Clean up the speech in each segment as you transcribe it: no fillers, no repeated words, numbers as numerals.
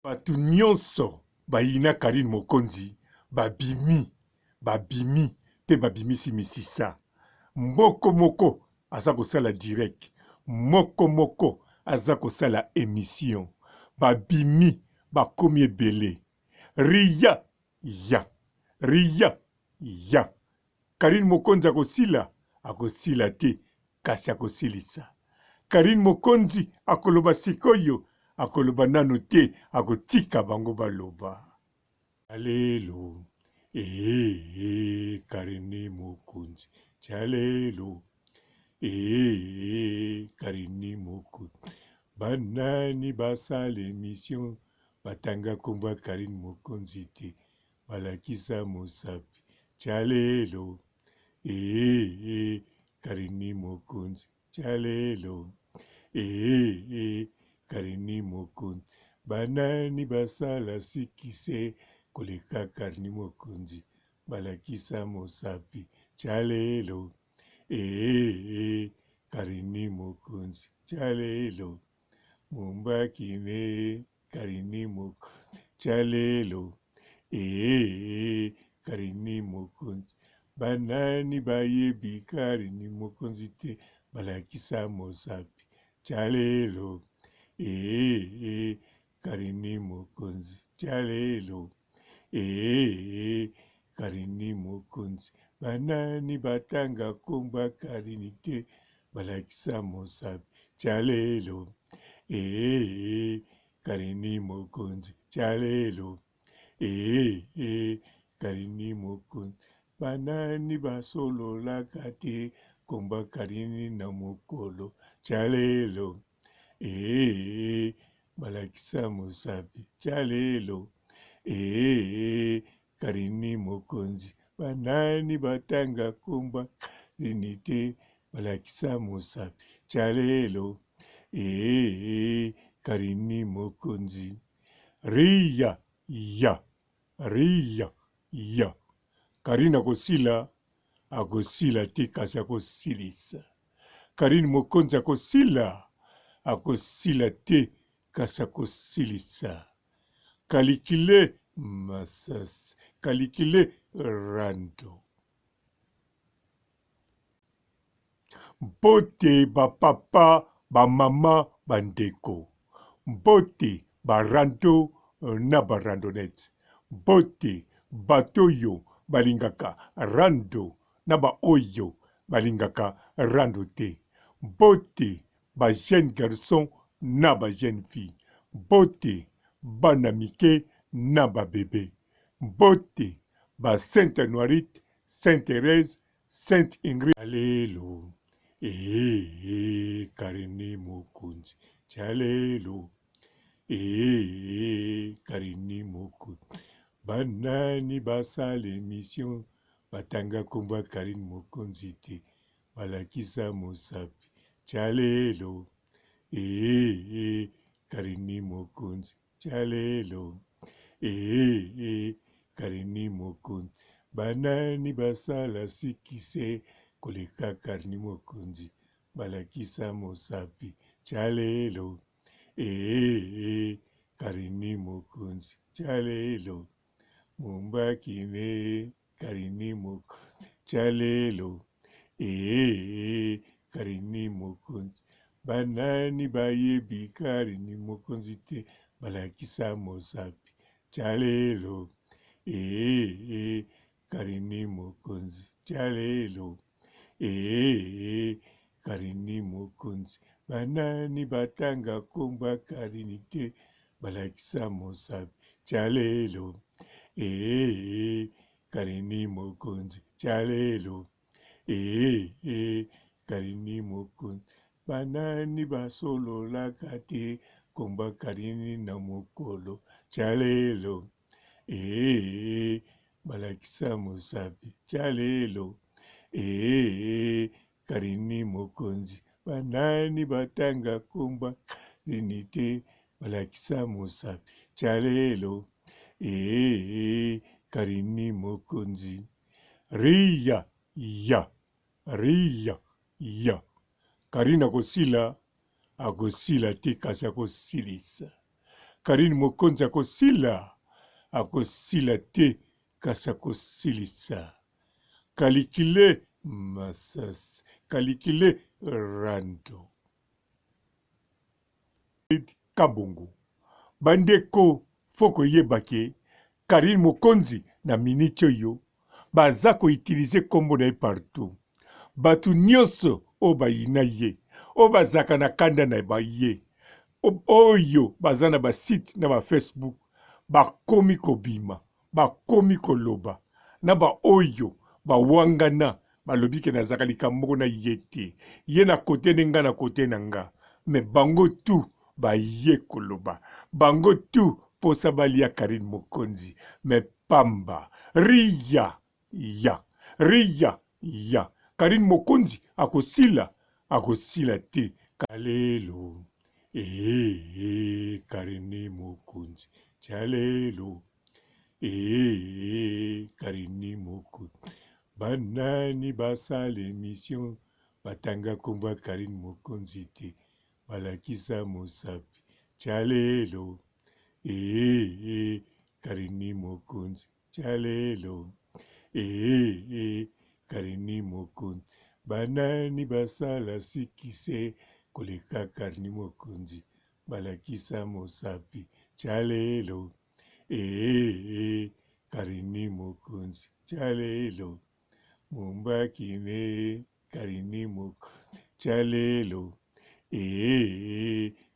Bato nyonso bayina Karine Mokonzi babimi pe babimisi misisa. Moko aza kosala direct, moko aza kosala émission. Babimi bakomi ebele. Ria ya. Karine Mokonzi akosila te kasi akosilisa. Karine Mokonzi akoloba sikoyo, akoloba nano te, akotika bango baloba. Alelo, Karine Mokonzi, chalelo, Karine Mokonzi. Banani basala émission, batanga komba Karine Mokonzi te, balakisa mosapi, chalelo, Karine Mokonzi, chalelo, Karine Mokonzi. Banani basala sikise koleka Karine Mokonzi, balakisa mosapi, chalelo, Karine Mokonzi, chalelo, mumbakine Karine Mokonzi, chalelo, Karine Mokonzi. Banani bayebi Karine Mokonzi te, balakisa mosapi, chalelo, Karine Mokonzi, chalelo, Karine Mokonzi. Banani batanga komba Karine te, balakisa mosapi, chalelo, Karine Mokonzi, chalelo, Karine Mokonzi. Banani basololaka te komba Karine na mokolo, chalelo, balakisa mosapi, chalelo, Karine Mokonzi. Banani batanga komba Karine te, balakisa mosapi, chalelo, Karine Mokonzi. Ria ya. Karine akosila te kasi akosilisa. Karine Mokonzi akosila te kasi akosilisa. Kalikile masasi, kalikile rando. Mbote bapapa, bamama, bandeko. Mbote barando na barandonete. Mbote batoyo balingaka rando na ba oyo balingaka rando te. Mbote ba jeune garçon na ba jeune fille. Mbote bana mike na ba bébé. Mbote ba Sainte Noirite, Sainte Thérèse, Sainte Ingrid. Alelo, Karine Mokonzi, chalelo, Karine Mokonzi. Banani basala émission, batanga komba Karine Mokonzi te, balakisa mosapi, chalelo, Karine Mokonzi, chalelo, Karine Mokonzi. Banani basala sikise koleka Karine Mokonzi, balakisa mosapi, chalelo, Karine Mokonzi, chalelo, mumbakine Karine Mokonzi, chalelo, Karine Mokonzi. Banani bayebi Karine Mokonzi te, balakisa mosapi, chalelo, Karine Mokonzi, chalelo, Karine Mokonzi. Banani batanga komba Karine te, balakisa mosapi, chalelo, Karine Mokonzi, chalelo, Karine Mokonzi. Banani basololaka te komba Karine na mokolo, chalelo, balakisa mosapi, chalelo, Karine Mokonzi. Banani batanga komba Karine te, balakisa mosapi, chalelo, Karine Mokonzi. Ria ya. Karine akosila te kasi akosilisa. Karine Mokonzi akosila te kasi akosilisa. Kalikile Masasi, Kalikile Rando. Kabongo. Bandeko foko yebake, Karine Mokonzi na miniti oyo, baza koutilize kombo na ye partout. Batu nyonso o bayina ye, o bazaka na kanda na baye, oyo baza na basite na ba Facebook, bakomi kobima, bakomi koloba, na ba oyo bawangana, balobike na zaka likambo na ye te, ye na kote nenga na kote nanga, me bango tu baye koloba, bango tu posa balia Karine Mokonzi, me pamba, ria, Karine Mokonzi akosila te, kalelo, Karine Mokonzi, chalelo, Karine Mokonzi, banani basala émission, batanga komba Karine Mokonzi te, balakisa mosapi, chalelo, Karine Mokonzi, chalelo, Karine Mokonzi, banani basala sikise koleka Karine Mokonzi, balakisa mosapi, chalelo, Karine Mokonzi, chalelo, mumbakine Karine Mokonzi, chalelo,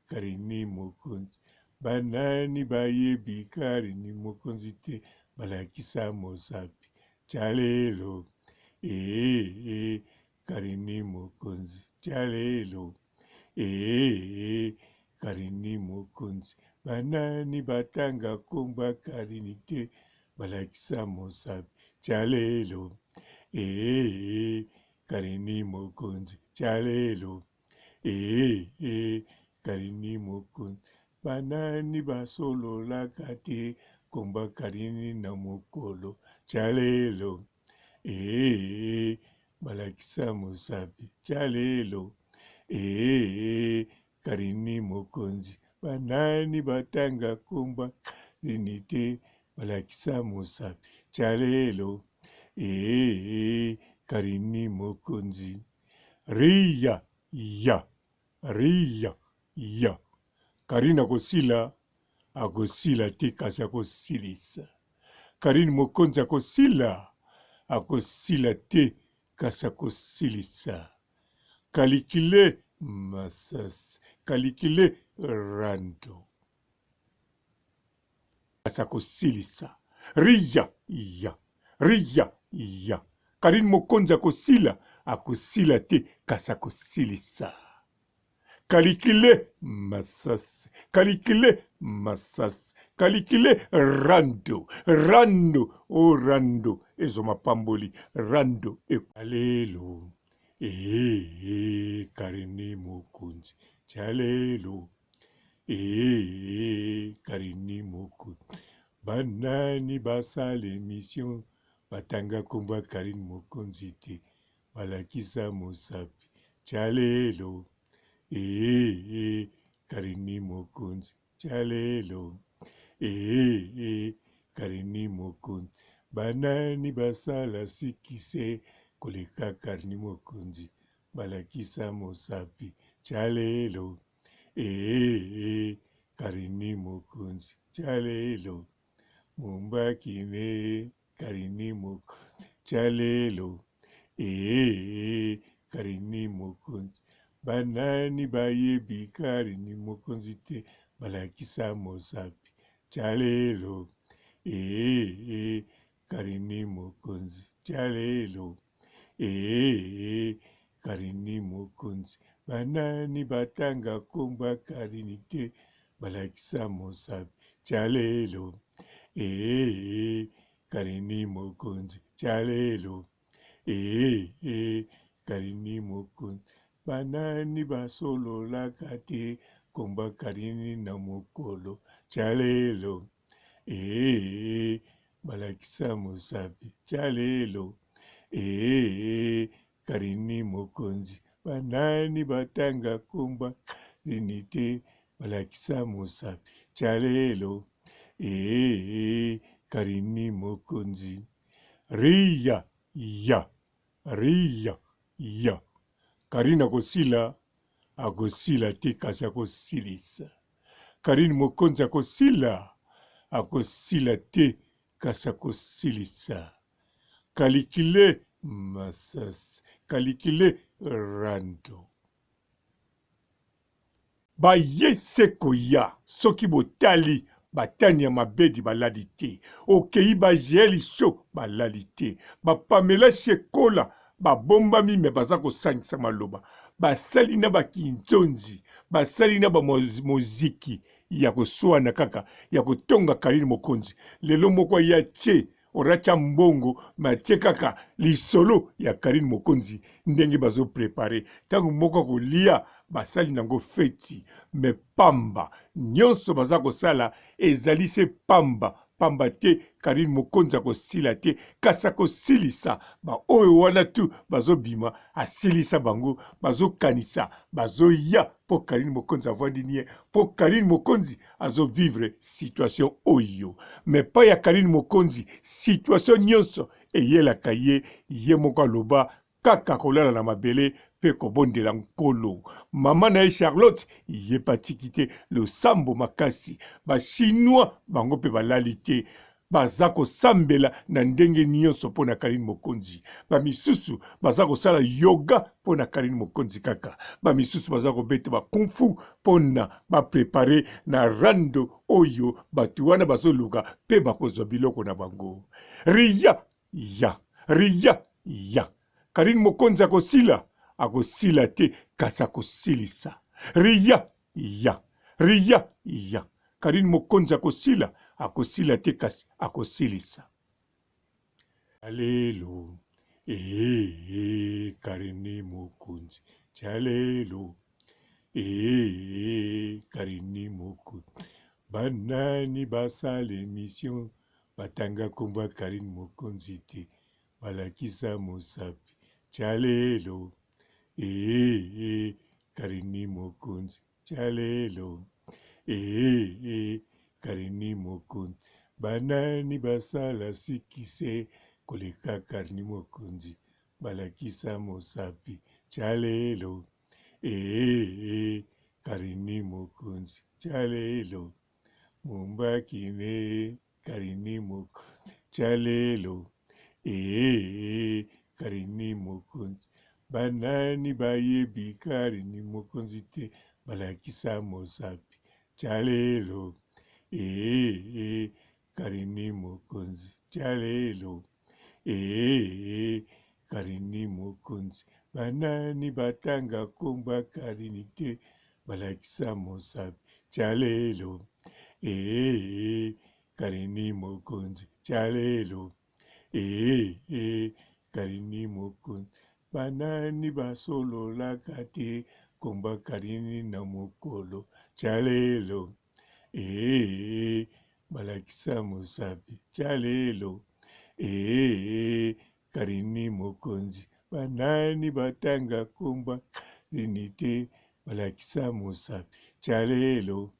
Karine Mokonzi, banani bayebi Karine Mokonzi te, balakisa mosapi, chalelo, Karine Mokonzi, chalelo, Karine Mokonzi, banani batanga komba Karine te, balakisa mosapi, chalelo, Karine Mokonzi, chalelo, Karine Mokonzi, banani basololaka te komba Karine na mokolo, chalelo, balakisa mosapi, chalelo, Karine Mokonzi, banani batanga komba Karine te, balakisa mosapi, chalelo, Karine Mokonzi, ria, Karine akosila te kasi akosilisa. Karine Mokonzi akosila te kasi akosilisa. Kalikile Masasi, Kalikile Rando, kasi akosilisa. Ria, Karine Mokonzi akosila te kasi akosilisa. Kalikile Masasi, Kalikile Masasi, Kalikile Rando, Rando, ezo mapamboli, Rando, alelo, Karine Mokonzi, chalelo, Karine Mokonzi, banani basala émission, batanga komba Karine Mokonzi te, balakisa mosapi, chalelo, Karine Mokonzi, chalelo, Karine Mokonzi, banani basala sikise koleka Karine Mokonzi, balakisa mosapi, chalelo, Karine Mokonzi, chalelo, mumbakine Karine Mokonzi, chalelo, Karine Mokonzi, banani bayebi Karine Mokonzi te, balakisa mosapi, chalelo, Karine Mokonzi, chalelo, Karine Mokonzi, banani batanga komba Karine te, balakisa mosapi, chalelo, Karine Mokonzi, chalelo, Karine Mokonzi, banani basololaka te komba Karine na mokolo, chalelo, balakisa mosapi, chalelo, Karine Mokonzi, banani batanga komba Karine te, balakisa mosapi chalelo Karini Mokonzi Ria ya Ria ya Karina akosila te kasi akosilisa Karine Mokonzi akosila te kasi akosilisa Kalikile Masas Kalikile Rando Baye sekoya soki botali batani ya mabedi balali te okei bajeli sho balali te bapamela shekola babombami me baza kosangisa maloba basali na bakinzonzi basali na bamoziki ya koswana kaka ya kotonga Karine Mokonzi lelo moko ya che oracha mbongo matie kaka lisolo ya Karine Mokonzi ndenge bazo prepare tango moko kolia basali nango feti me pamba nyonso baza kosala ezali se pamba te Karine Mokonzi akosila te kasi akosilisa baoyo wana tu bazobima asilisa bango bazokanisa bazoya mpo Karine Mokonzi avandi nie mpo Karine Mokonzi azovivre situation oyo me pa ya Karine Mokonzi situation nyonso eyelaka ye moko aloba kaka kolala na mabele pe kobondela nkolo mama na ye Charlotte ye patiki te losambo makasi bachinois bango pe balali te baza kosambela na ndenge nyonso mpo na Karine Mokonzi bamisusu baza kosala yoga mpo na Karine Mokonzi kaka bamisusu baza kobeta bakumfu mpo na baprepare na rando oyo bato wana bazoluka mpe bakozwa biloko na bango ria ya Karine Mokonzi akosila te kasi akosilisa ria ya Karine Mokonzi akosila te kasi akosilisa alelo Karine Mokonzi chalelo Karine Mokonzi banani basala émission batanga komba Karine Mokonzi te balakisa mosapi chalelo Karine Mokonzi chalelo Karine Mokonzi banani basala sikise koleka Karine Mokonzi balakisa mosapi chalelo Karine Mokonzi chalelo mumbakine Karine Mokonzi chalelo Karine Mokonzi banani bayebi Karine Mokonzi te balakisa mosapi chalelo Karine Mokonzi chalelo Karine Mokonzi banani batanga komba Karine te balakisa mosapi chalelo Karine Mokonzi chalelo Karine Mokonzi banani basololaka te komba Karine na mokolo chalelo balakisa mosapi chalelo Karine Mokonzi banani batanga komba Karine te balakisa mosapi chalelo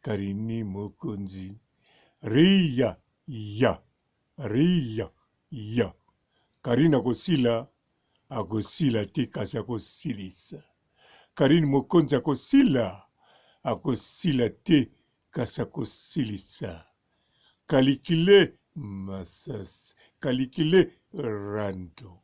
Karine Mokonzi ria ya Karine akosila te kasi akosilisa Karine Mokonzi akosila te kasi akosilisa kalikile masas kalikile rando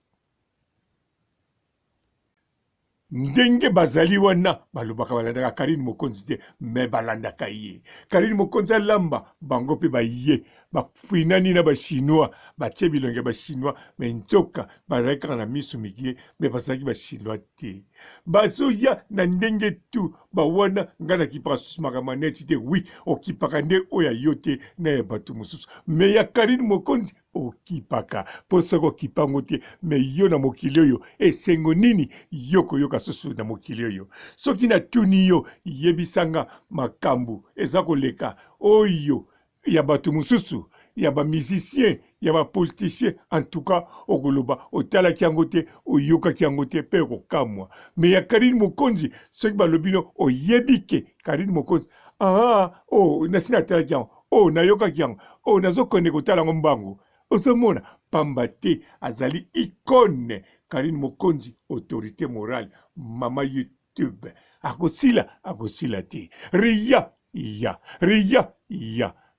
ndenge bazali wana balobaka balandaka Karine Mokonzi te me balandaka ye Karine Mokonzi alamba bango pe baye bafinani na bachinois batie bilonge bachinois me nzoka bazali kaka na miso mikie me bazalaki bachinois te bazoya na ndenge tu bawana ngai nakipaka susu makambo neti te wi okipaka nde oyo yo te na ya bato mosusu me ya Karine Mokonzi okipaka mpo soki okipango te me yo na mokili oyo esengo nini yo koyoka susu na mokili oyo soki natuni yo yebisanga makambo eza koleka oyo il y a bato mususu, il y a ba musicien, il y a ba politicien, en tout cas okoloba otala kiangote oyoka kiangote pe kokamwa. Mais ya Karine Mokonzi, ceux qui balobino oyebike Karine Mokonzi. Ah oh nasina tala kiango. Oh nayoka kiango. Oh nazo konne kotala ngombango. Osomona pambate azali icône Karine Mokonzi, autorité morale, mama YouTube. Akosila te. Ria ya.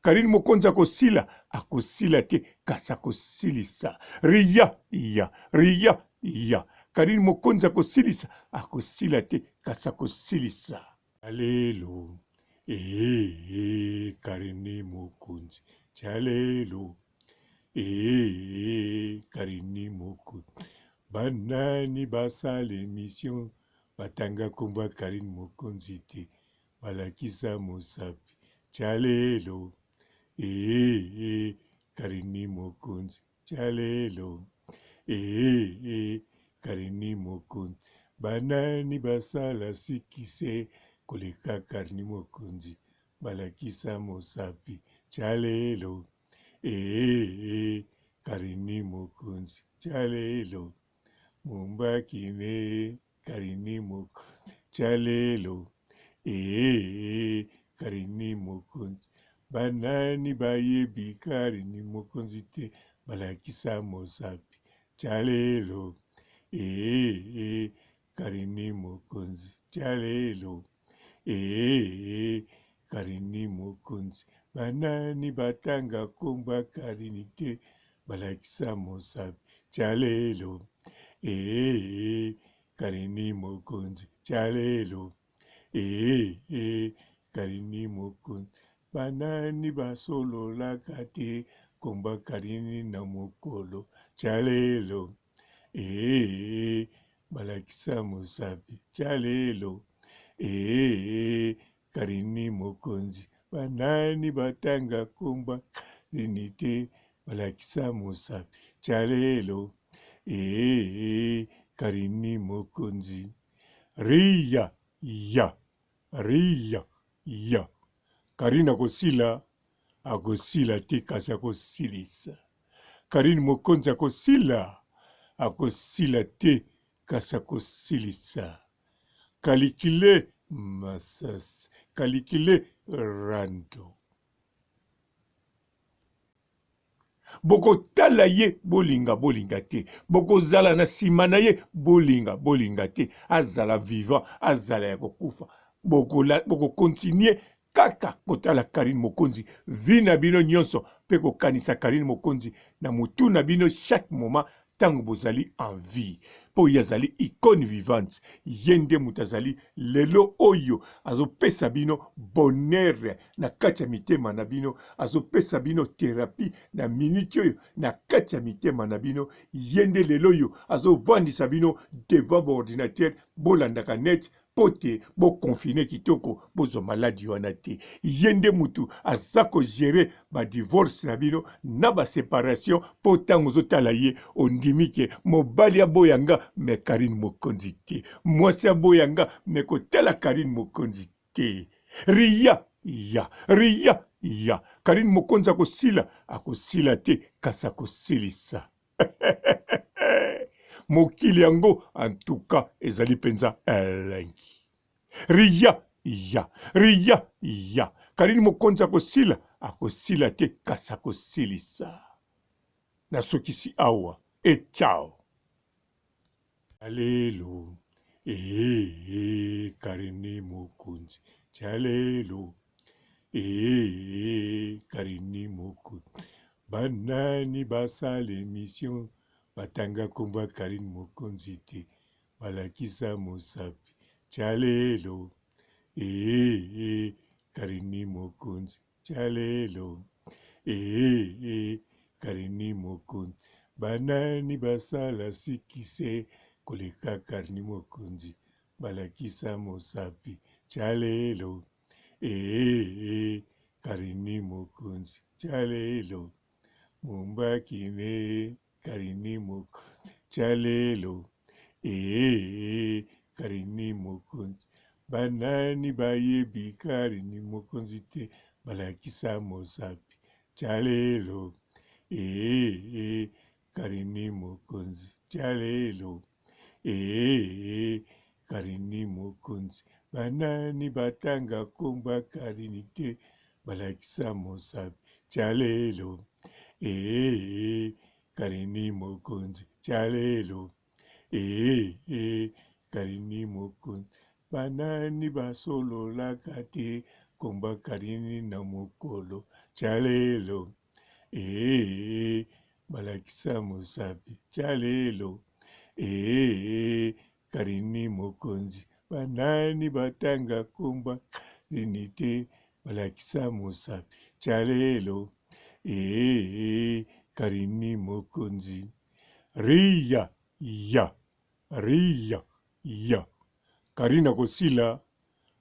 Karine Mokonzi akosila te kasi akosilisa. Ria ya. Karine Mokonzi akosila te kasi akosilisa. Chalelo. Karine Mokonzi. Chalelo. Karine Mokonzi. Banani basala émission batanga komba Karine Mokonzi te balakisa mosapi chalelo Karine Mokonzi chalelo Karine Mokonzi banani basala sikise koleka Karine Mokonzi balakisa mosapi chalelo Karine Mokonzi chalelo Mumbakine Karine Mokonzi chalelo Karine Mokonzi banani bayebi Karine Mokonzi te balakisa mosapi chalelo Karine Mokonzi chalelo Karine Mokonzi banani batanga komba Karine te balakisa mosapi chalelo Karine Mokonzi chalelo Karine Mokonzi banani basololaka te komba Karine na mokolo chalelo balakisa mosapi chalelo Karine Mokonzi banani batanga komba Karine te balakisa mosapi chalelo Karine Mokonzi ria ya Karine akosila te kasi akosilisa. Karine Mokonzi akosila te kasi akosilisa. Kalikile masasi kalikile rando boko tala ye bolinga te boko zala na sima na ye bolinga te azala vivant azala ya kokufa boko continue kaka kotala Karine Mokonzi vi na bino nyonso pe kokanisa Karine Mokonzi na mutu na bino chaque moment tango bozali en vie po yazali icône vivante yende mutazali lelo oyo azopesa bino bonheur na kati ya mitema na bino azopesa bino thérapie na minute oyo na kati ya mitema na bino yende lelo oyo azovandisa bino devant ordinateur bolandaka net pote bo confine kitoko bozo maladi wana te yende mutu aza ko gérer ba divorce na bino na ba séparation po tango zotala ye ondimike mobali aboyanga me Karine Mokonzi te mwasi aboyanga me kotala Karine Mokonzi te ria Karine Mokonzi akosila te kasi akosilisa mokili yango en tout cas ezali penza elengi ria Karine Mokonzi akosila te kasi akosilisa nasokisi awa ciao chalelo Karine Mokonzi chalelo Karine Mokonzi banani basala émission batanga komba Karine Mokonzi te balakisa mosapi chalelo Karine Mokonzi chalelo Karine Mokonzi banani basala sikise koleka Karine Mokonzi balakisa mosapi chalelo Karine Mokonzi chalelo mumbakine Karine Mokonzi chalelo Karine Mokonzi banani bayebi Karine Mokonzi te balakisa mosapi Chalelo. Karini Mokonzi. Chalelo. Karini Mokonzi. Banani batanga komba karinite. Balakisa Mosabi. Chalelo. Karini Mokonzi. Chalelo. Karini Mokonzi. Banani basolo lakate komba karini na mokolo. Chalelo. Balakisa Mosabi. Chalelo. Karini Mokonzi. Banani batanga komba karinite. Balakisa Mosabi. Chalelo. Karini Mokonzi. Ria. Karina akosila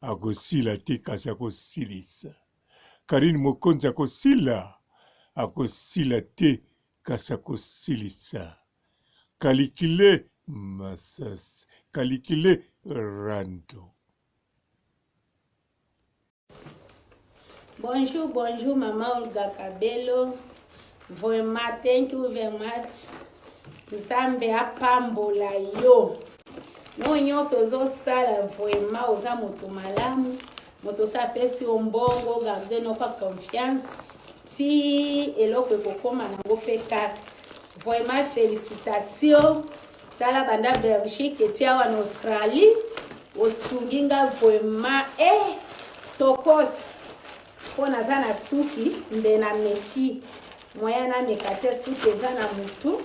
akosila te kasi akosilisa. Karine Mokonzi akosila te kasi akosilisa. Kalikile Masasi, Kalikile Rando. Bonjour, Maman Olga Kabelo. Vraiment, thank you very much. Nzambe apambola yo. No nyonso ozosala vraiment oza moto malamu. Moto sapesi ombongo, garde no pa confiance. Ti eloko ekokoma nango pe kaka. Vraiment félicitations. Tala banda Belgique eti awa en Australie. Osunginga vraiment tokos. Pona zana suki mbena meki. Moya na mekate suki zana mutu.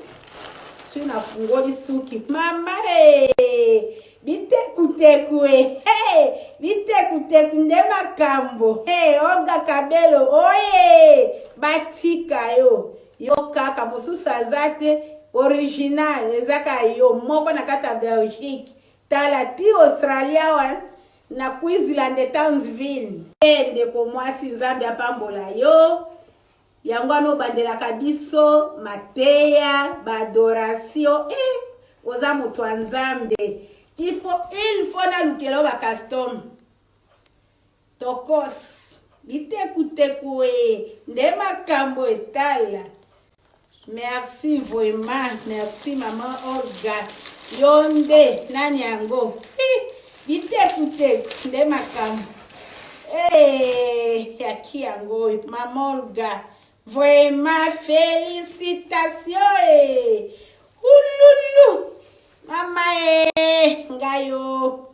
Suna fungoli suki. Mama Bitekuteku Bitekuteku nde makambo. Olga Kabelo oye batika yo. Yo kaka mosusu azate original ezaka yo moko na kata Belgique. Tala ti Australia wa na Queensland de Townsville. Ndeko mwasi Nzambe apambola yo. Yango ano bandela kabiso mateya badoration oza mutu wa Nzambe. Il faut na lukelo ba custom. Tokos bitekuteku nde makambo etala. Merci vraiment, merci Maman Olga. Yonde nani yango. Bitekuteku nde makambo. Yaki yango Maman Olga. Vraiment félicitations. Ululu. Mama ngayo.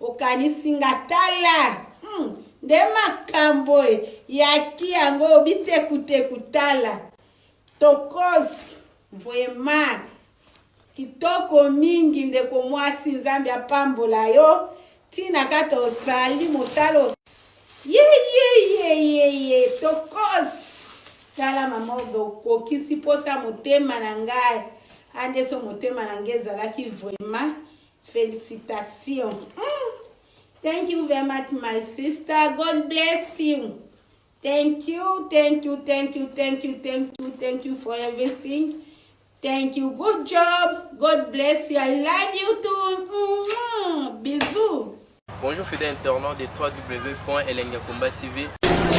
Okanisi ngatala. Nde makambo yaki yango bitekuteku tala. Tokos vraiment kitoko mingi ndeko mwasi Nzambe apambola yo tina kata Australie mosalo tokos tala mama doko kisi posa motema na ngai ande so motema na ngai ezalaki vraiment félicitations. Thank you very much my sister, God bless you. Thank you for everything. Thank you. Good job. God bless you. I love you too. Bisous. Bonjour fidèles internautes de www.elengiakomba TV.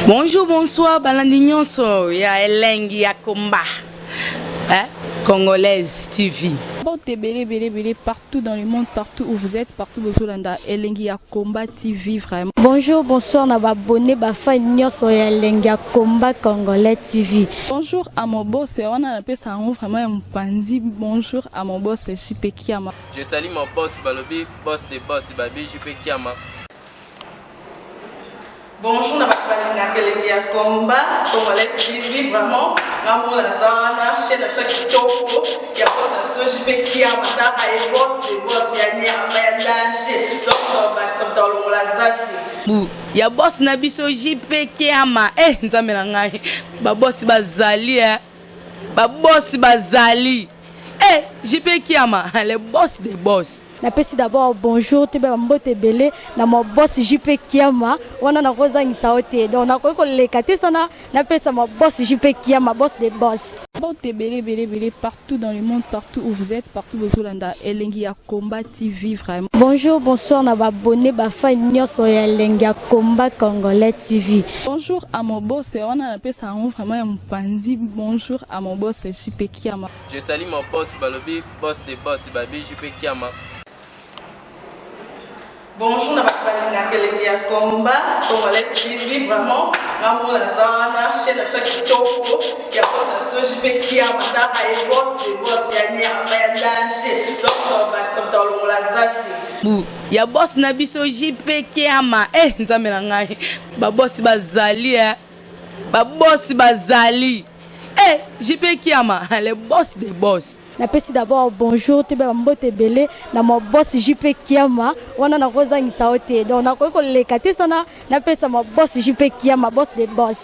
Bonjour, bonsoir, balandi nyonso ya Elengi ya Komba. Congolaise TV. Partout dans le monde, partout où vous êtes, partout où vous êtes, Elengi ya Komba TV vraiment. Bonjour, bonsoir, na abonné bafa nyonso ya Elengi ya Komba Congolais TV. Bonjour à mon boss, on a appelé ça vraiment un pandi. Bonjour à mon boss, JP Kiama. Je salue mon boss Balobi, boss des boss Babi, JP Kiama. Bonjour, na Elengi ya Komba Congolais TV vraiment. Maman la zana, chaîne de chaque topo, il y a pas de JP Kiama, ta et boss des boss, il y a ni un danger. Donc on va se mettre dans la zaki. Ya boss na biso JP Kiama. Nzambe na ngai. Ba boss bazali Ba boss bazali. JP Kiama, le boss des boss. Napesi d'abord bonjour te ba mbote belé na mo boss JP Kiama wana na kozangisa ote donc na ko lekate sana napesa mo boss JP Kiama boss des boss. Partout dans le monde, partout où vous êtes, partout où vous êtes, Elengi Combat TV vraiment. Bonjour, bonsoir, na abonné bafa nyonso ya Elengi Combat Congolais TV. Bonjour à mon boss, on a appelé ça vraiment un pandi. Bonjour à mon boss JP Kiama. Je salue mon boss Balobi, boss des boss Babi JP Kiama. Bonjour, na Elengi Combat Congolais TV vraiment. Maman la zana chaîne de chaque topo ya boss na JP Kiama ta ay boss des boss ya nyama ya danger. Donc on va s'entendre la zaki. Ya boss na biso JP Kiama nzambe na ngai ba boss bazali ba boss bazali JP Kiama le boss des boss. Napesi d'abord bonjour te ba mbote belé na mo boss JP Kiama wana na kozangisa ote donc na ko lekate sana napesa mo boss JP Kiama boss des boss.